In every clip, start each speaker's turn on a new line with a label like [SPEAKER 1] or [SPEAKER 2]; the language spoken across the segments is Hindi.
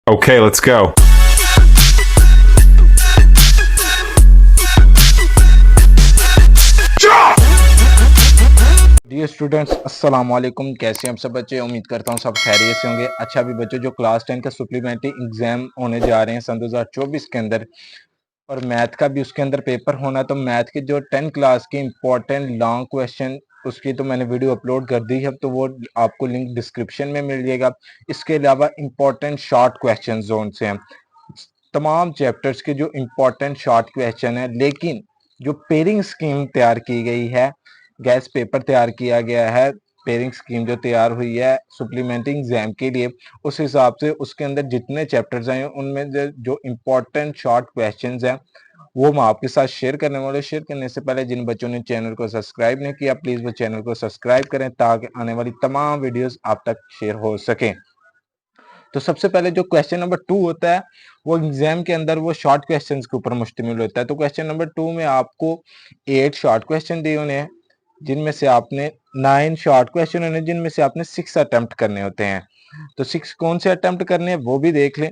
[SPEAKER 1] Okay, let's go.
[SPEAKER 2] Dear students अस्सलाम वालेकुम। कैसे हैं आप सब बच्चे? उम्मीद करता हूँ सब खैरियत से होंगे। अच्छा भी बच्चों, जो क्लास 10 का सप्लीमेंट्री एग्जाम होने जा रहे हैं सन 2024 के अंदर, और मैथ का भी उसके अंदर पेपर होना है, तो मैथ के जो 10 क्लास के इंपॉर्टेंट लॉन्ग क्वेश्चन, उसकी तो मैंने वीडियो अपलोड कर दी है, तो वो आपको लिंक डिस्क्रिप्शन में मिल जाएगा। इसके अलावा इंपॉर्टेंट शॉर्ट क्वेश्चन जोन से हैं तमाम चैप्टर्स के जो इंपॉर्टेंट शॉर्ट क्वेश्चन है, लेकिन जो पेयरिंग स्कीम तैयार की गई है, गैस पेपर तैयार किया गया है, पेयरिंग स्कीम जो तैयार हुई है सप्लीमेंट्री एग्जाम के लिए, उस हिसाब से उसके अंदर जितने चैप्टर्स हैं उनमें जो इम्पोर्टेंट शॉर्ट क्वेश्चंस हैं वो मैं आपके साथ शेयर करने वाले। शेयर करने से पहले जिन बच्चों ने चैनल को सब्सक्राइब नहीं किया, प्लीज वो चैनल को सब्सक्राइब करें ताकि आने वाली तमाम वीडियोस आप तक शेयर हो सकें। तो सबसे पहले जो क्वेश्चन नंबर 2 होता है, वो एग्जाम के अंदर वो शॉर्ट क्वेश्चंस के ऊपर मुश्तमिल होता है। तो क्वेश्चन नंबर 2 में आपको 8 शॉर्ट क्वेश्चन दिए होने हैं, जिनमें से आपने 9 शॉर्ट क्वेश्चन होने, जिनमें से आपने 6 अटेम्प्ट करने होते हैं। तो 6 कौन से अटेम्प्ट करने हैं वो भी देख लें।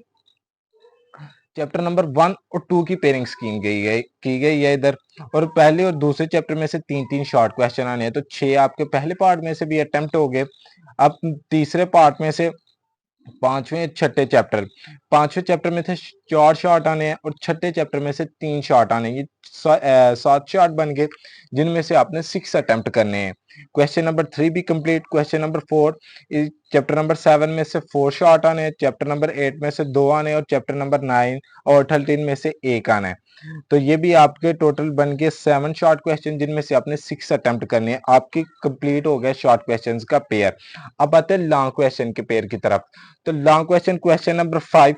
[SPEAKER 2] चैप्टर नंबर 1 और 2 की पेयरिंग स्कीम की गई है इधर, और पहले और दूसरे चैप्टर में से 3-3 शॉर्ट क्वेश्चन आने हैं। तो 6 आपके पहले पार्ट में से भी अटेम्प्ट हो गए। अब तीसरे पार्ट में से पांचवें चैप्टर में थे 4 शॉट आने हैं, और छठे चैप्टर में से 3 शॉट आने हैं। ये 7 शॉट बन गए, जिनमें से आपने 6 अटेम्प्ट करने हैं। क्वेश्चन नंबर 3 भी complete. Question number 4, chapter number 7 में से 4 शॉट आने हैं, चैप्टर नंबर 8 में से 2 आने हैं, और चैप्टर नंबर 9 और 13 में से 1 आना है। तो ये भी आपके टोटल बन गए 7 शॉर्ट क्वेश्चन, जिनमें से आपने 6 अटेम्प्ट करने हैं। आपकी कंप्लीट हो गया शॉर्ट क्वेश्चंस का पेयर। अब आते हैं लॉन्ग क्वेश्चन के पेयर की तरफ। तो लॉन्ग क्वेश्चन, क्वेश्चन नंबर 5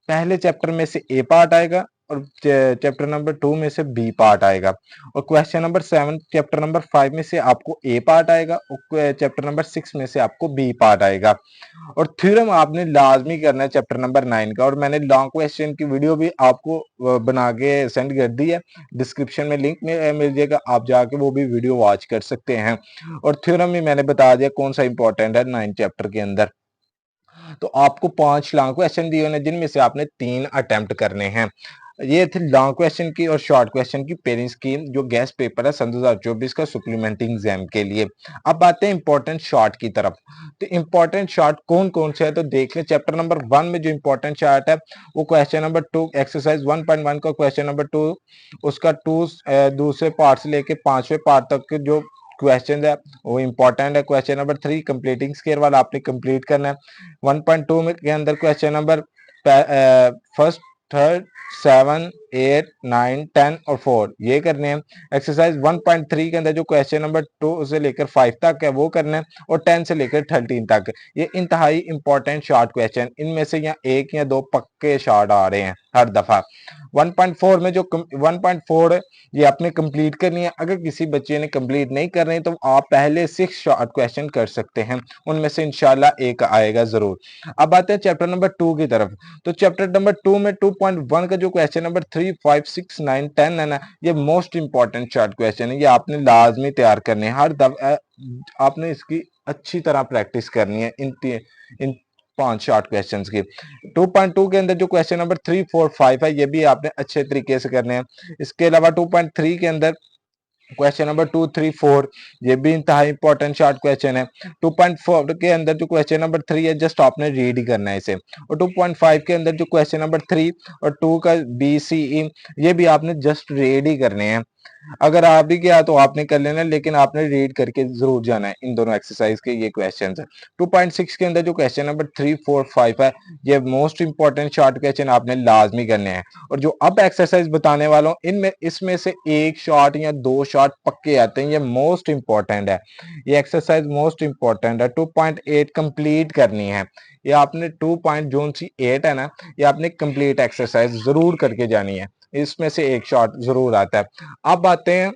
[SPEAKER 2] पहले चैप्टर में से ए पार्ट आएगा, और चैप्टर नंबर 2 में से बी पार्ट आएगा। और क्वेश्चन नंबर 7 चैप्टर नंबर 5 में से आपको ए पार्ट आएगा, और चैप्टर नंबर 6 में से आपको बी पार्ट आएगा। और थ्योरम आपने लाजमी करना है चैप्टर नंबर 9 का, और मैंने लॉन्ग क्वेश्चन की वीडियो भी आपको बना के सेंड कर दी है। डिस्क्रिप्शन में लिंक में मिल जाएगा, आप जाके वो भी वीडियो वॉच कर सकते हैं। और थ्योरम भी मैंने बता दिया कौन सा इंपॉर्टेंट है 9 चैप्टर के अंदर। तो आपको 5 लॉन्ग क्वेश्चन दिए होने, जिनमें से आपने 3 अटेम्प्ट करने हैं। ये थे लॉन्ग क्वेश्चन की और शॉर्ट क्वेश्चन की पेयरिंग स्कीम, जो गेस्ट पेपर है सन 2024 का सप्लीमेंट्री एग्जाम के लिए। अब आते हैं इंपॉर्टेंट शॉर्ट की तरफ। तो इंपॉर्टेंट शॉर्ट कौन कौन से है, तो देख लें। चैप्टर नंबर 1 में जो इंपॉर्टेंट शॉर्ट है, वो क्वेश्चन नंबर 2 एक्सरसाइज 1.1 का क्वेश्चन नंबर 2, उसका 2 दूसरे पार्ट से लेके 5वें पार्ट तक के जो क्वेश्चन है वो इंपॉर्टेंट है। क्वेश्चन नंबर 3 कंप्लीटिंग स्केयर वाला आपने कंप्लीट करना है। 1.2 में के अंदर क्वेश्चन नंबर फर्स्ट, थर्ड, 7, 8, 9, 10 और 4 ये करने हैं। एक्सरसाइज 1.3 के अंदर जो क्वेश्चन नंबर 2 से लेकर 5 तक है वो करना है, और 10 से लेकर 13 तक। ये इंतहाई इंपॉर्टेंट शॉर्ट क्वेश्चन, इनमें से यहाँ 1 या 2 पक्के शॉर्ट आ रहे हैं हर दफा। 1.4 में जो 1.4 है ये आपने कंप्लीट करनी है। अगर किसी बच्चे ने कंप्लीट नहीं करनी तो आप पहले 6 शॉर्ट क्वेश्चन कर सकते हैं, उनमें से इंशाल्लाह एक आएगा जरूर। अब आते हैं चैप्टर नंबर 2 की तरफ। तो चैप्टर नंबर 2 में 2.1 का जो क्वेश्चन नंबर 3, 5, 6, 9, 10 है ना, ये मोस्ट इंपॉर्टेंट शॉर्ट क्वेश्चन है। ये आपने लाजमी तैयार करने हैं, हर दफा आपने इसकी अच्छी तरह प्रैक्टिस करनी है इन 5 शॉर्ट क्वेश्चंस की। 2.2 के अंदर जो क्वेश्चन नंबर 3, 4, 5 है, ये भी आपने अच्छे तरीके से करने हैं। इसके अलावा 2.3 के अंदर क्वेश्चन नंबर 2, 3, 4 ये भी इंतहा इंपॉर्टेंट शॉर्ट क्वेश्चन है। 2.4 के अंदर जो क्वेश्चन नंबर 3 है, जस्ट आपने रीड ही करना है इसे। और 2.5 के अंदर जो क्वेश्चन नंबर 3 और 2 का बी सी ई, ये भी आपने जस्ट रीड ही करने हैं। अगर आ भी गया तो आपने कर लेना, लेकिन आपने रीड करके जरूर जाना है इन दोनों एक्सरसाइज के ये क्वेश्चन है। 2.6 के अंदर जो क्वेश्चन नंबर 3, 4, 5 है, ये मोस्ट इंपॉर्टेंट शॉर्ट क्वेश्चन आपने लाजमी करने हैं। और जो अब एक्सरसाइज बताने वाला हूँ, इनमें इसमें से एक शॉट या 2 शॉट पक्के आते हैं, ये मोस्ट इंपॉर्टेंट है। ये एक्सरसाइज मोस्ट इंपॉर्टेंट है। 2.8 कंप्लीट करनी है। ये आपने 2.8 है ना, ये आपने कंप्लीट एक्सरसाइज जरूर करके जानी है। इसमें से एक शॉट जरूर आता है। अब आते हैं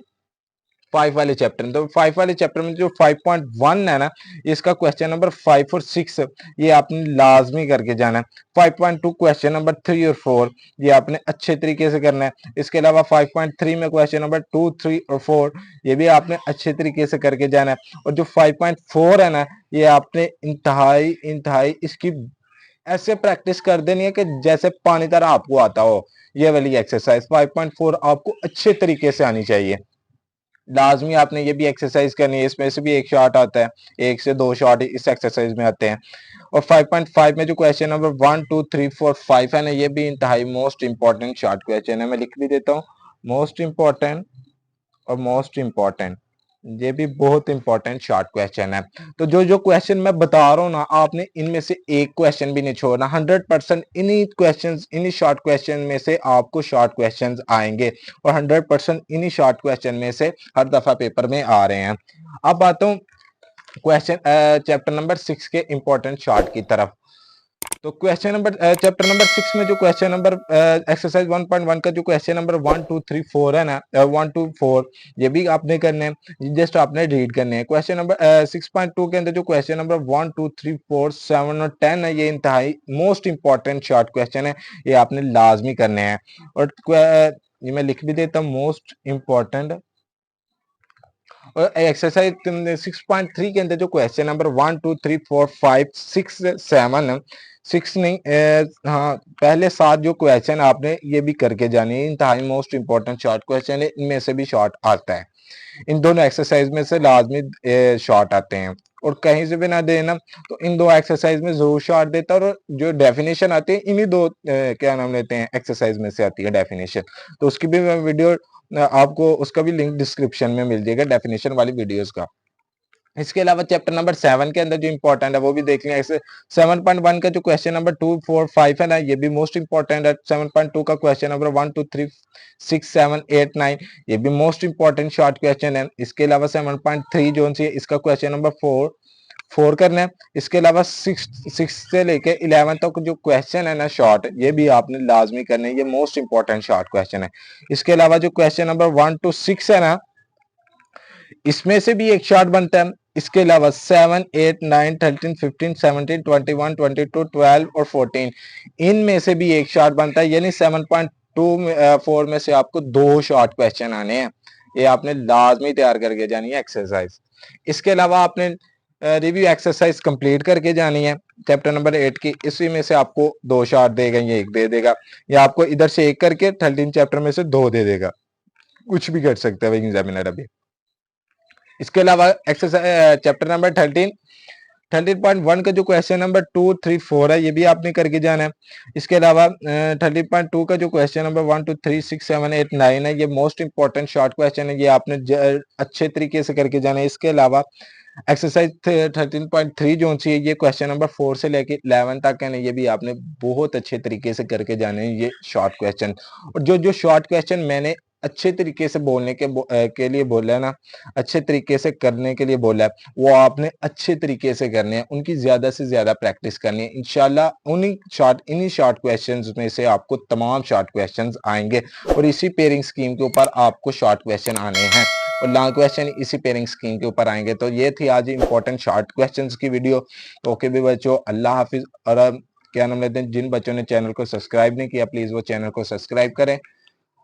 [SPEAKER 2] 5 वाले चैप्टर में। तो 5 वाले चैप्टर में जो 5.1 है ना, इसका क्वेश्चन नंबर 5 और 6 ये आपने लाजमी करके जाना है। 5.2 क्वेश्चन नंबर 3 और 4 ये आपने अच्छे तरीके से करना है। इसके अलावा 5.3 में क्वेश्चन नंबर 2, 3 और 4 ये भी आपने अच्छे तरीके से करके जाना है। और जो 5.4 है ना, ये आपने इंतहाई इंतहाई इसकी ऐसे प्रैक्टिस कर देनी है कि जैसे पानी तरह आपको आता हो। ये वाली एक्सरसाइज 5.4 आपको अच्छे तरीके से आनी चाहिए। लाजमी आपने ये भी एक्सरसाइज करनी है, इसमें से भी एक शॉट आता है, 1 से 2 शॉट इस एक्सरसाइज में आते हैं। और 5.5 में जो क्वेश्चन नंबर 1 2 3 4 5 है ना, ये भी इंतहाई मोस्ट इंपॉर्टेंट शॉर्ट क्वेश्चन है। मैं लिख भी देता हूँ, मोस्ट इंपॉर्टेंट और मोस्ट इंपॉर्टेंट, ये भी बहुत इंपॉर्टेंट शॉर्ट क्वेश्चन है। तो जो जो क्वेश्चन मैं बता रहा हूँ ना, आपने इनमें से एक क्वेश्चन भी नहीं छोड़ना। 100% इन्हीं क्वेश्चन, इन्हीं शॉर्ट क्वेश्चन में से आपको शॉर्ट क्वेश्चन आएंगे और 100% इन्हीं शॉर्ट क्वेश्चन में से हर दफा पेपर में आ रहे हैं। अब आता हूँ क्वेश्चन चैप्टर नंबर 6 के इंपॉर्टेंट शॉर्ट की तरफ। तो क्वेश्चन नंबर चैप्टर नंबर 6 में जो क्वेश्चन नंबर एक्सरसाइज 1.1 का जो क्वेश्चन नंबर 1 2 3 4 है ना, 1 2 4 ये भी आपने करने हैं, जस्ट आपने रीड करने हैं। क्वेश्चन नंबर 6.2 के अंदर जो क्वेश्चन नंबर 1 2 3 4 7 और 10 है, ये इंतहाई मोस्ट इंपॉर्टेंट शॉर्ट क्वेश्चन है, ये आपने लाजमी करने हैं। और ये मैं लिख भी देता हूँ, मोस्ट इंपॉर्टेंट। और एक्सरसाइज 6.3 के अंदर जो क्वेश्चन नंबर 1 2 3 4 5 6 7 6 नहीं, हाँ, पहले 7 जो क्वेश्चन आपने ये भी करके जाने हैं, इंतहाई मोस्ट इंपॉर्टेंट शॉर्ट क्वेश्चन है, इनमें से भी शॉर्ट आता है। इन दोनों एक्सरसाइज में से लाजमी शॉर्ट आते हैं, और कहीं से भी ना देना तो इन दो एक्सरसाइज में जरूर शॉर्ट देता है। और जो डेफिनेशन आती है इन्हीं दो क्या नाम लेते हैं एक्सरसाइज में से आती है डेफिनेशन। तो उसकी भी मैं वीडियो आपको उसका भी लिंक डिस्क्रिप्शन में मिल जाएगा, डेफिनेशन वाली वीडियोस का। इसके अलावा चैप्टर नंबर 7 के अंदर जो इंपॉर्टेंट है वो भी देख लें। ऐसे 7.1 का जो क्वेश्चन नंबर 2 4 5 है ना, ये भी मोस्ट इंपॉर्टेंट है। 7.2 का क्वेश्चन नंबर 1 2 3 6 7 8 9 ये भी मोस्ट इंपॉर्टेंट शॉर्ट क्वेश्चन है। इसके अलावा 7.3 जो सी इसका क्वेश्चन नंबर 4 करना है। इसके अलावा 6 से लेके 11 तक जो क्वेश्चन है ना शॉर्ट, ये भी आपने लाजमी करने हैं, ये मोस्ट इंपॉर्टेंट शॉर्ट क्वेश्चन है। इसके अलावा जो क्वेश्चन नंबर 1 to 6 है ना, इसमें से भी एक शॉर्ट बनता है। इसके अलावा 7 8 9 13 15 17 21 22 12 और 14 इनमें से भी एक शॉर्ट बनता है। यानी 7.4 में से आपको 2 शॉर्ट क्वेश्चन आने हैं, ये आपने लाजमी तैयार करके जानी है एक्सरसाइज। इसके अलावा आपने रिव्यू एक्सरसाइज कंप्लीट करके जानी है चैप्टर नंबर 8 की। इसी में से आपको 2 शॉर्ट देगा, ये एक दे देगा, या आपको इधर से एक करके 13 चैप्टर में से 2 दे देगा, कुछ भी कर सकते हैं एग्जामिनर अभी। इसके अलावा एक्सरसाइज चैप्टर नंबर 13.1 का जो क्वेश्चन नंबर 2 3 4 है, ये भी आपने करके जाना है। इसके अलावा 13.2 का जो क्वेश्चन नंबर 1 2 3 6 7 8 9 है, ये मोस्ट इंपॉर्टेंट शॉर्ट क्वेश्चन है, ये आपने अच्छे तरीके से करके जाना है। इसके अलावा एक्सरसाइज 13.3 जो सी है, ये क्वेश्चन नंबर 4 से लेके 11 तक है ना, ये भी आपने बहुत अच्छे तरीके से करके जाने हैं ये शॉर्ट क्वेश्चन। और जो जो शॉर्ट क्वेश्चन मैंने अच्छे तरीके से बोलने के लिए बोला है ना, अच्छे तरीके से करने के लिए बोला है, वो आपने अच्छे तरीके से करने हैं, उनकी ज्यादा से ज्यादा प्रैक्टिस करनी है। इंशाल्लाह इन्हीं शॉर्ट क्वेश्चंस में से आपको तमाम शॉर्ट क्वेश्चंस आएंगे, और इसी पेयरिंग स्कीम के ऊपर आपको शॉर्ट क्वेश्चन आने हैं, और लॉन्ग क्वेश्चन इसी पेयरिंग स्कीम के ऊपर आएंगे। तो ये थी आज इंपॉर्टेंट शॉर्ट क्वेश्चंस की वीडियो। ओके भी बच्चों, अल्लाह हाफिज। और क्या नाम लेते हैं, जिन बच्चों ने चैनल को सब्सक्राइब नहीं किया, प्लीज वो चैनल को सब्सक्राइब करें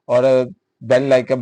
[SPEAKER 2] और बेल लाइकन